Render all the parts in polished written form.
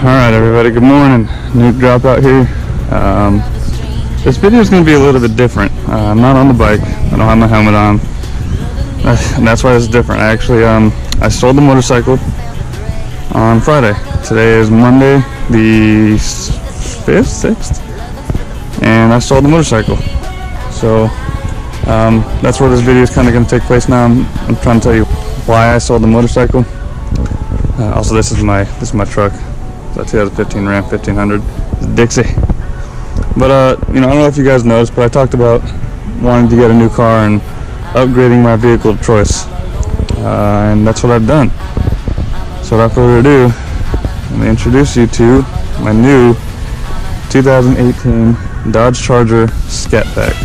Alright everybody, good morning. New drop out here. This video is going to be a little bit different. I'm not on the bike. I don't have my helmet on. And that's why it's different. I sold the motorcycle on Friday. Today is Monday the 5th, 6th. And I sold the motorcycle. So that's where this video is kind of going to take place now. I'm trying to tell you why I sold the motorcycle. Also, this is my truck. It's a 2015 Ram 1500. It's Dixie. But I don't know if you guys noticed, but I talked about wanting to get a new car and upgrading my vehicle of choice, and that's what I've done. So without further ado, let me introduce you to my new 2018 Dodge Charger Scat Pack.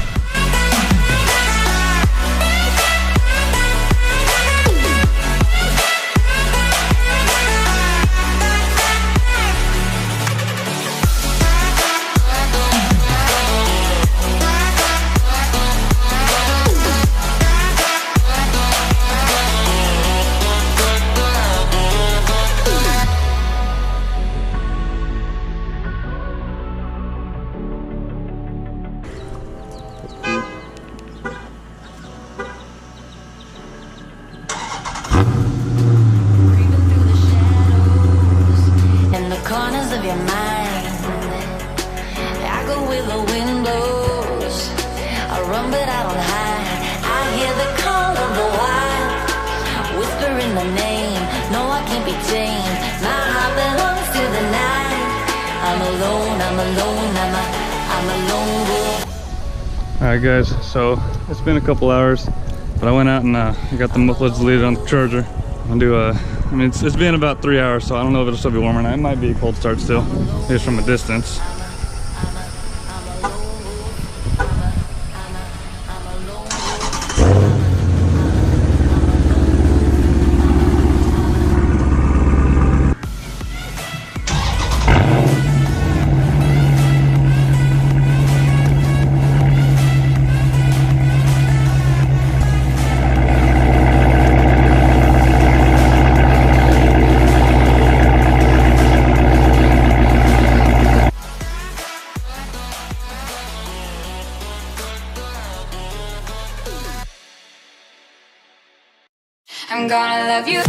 Of your mind, I go with the windows. I run but I don't hide. I hear the call of the wild, whispering the name. No, I can't be tamed. My heart belongs to the night. I'm alone, I'm a lone wolf. Alright guys, so it's been a couple hours, but I went out and I got the mufflers deleted on the Charger. I'm gonna do it's been about 3 hours, so I don't know if it'll still be warmer now. It might be a cold start still, just from a distance. I'm gonna love you.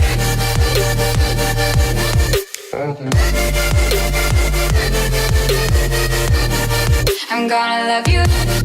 I'm gonna love you.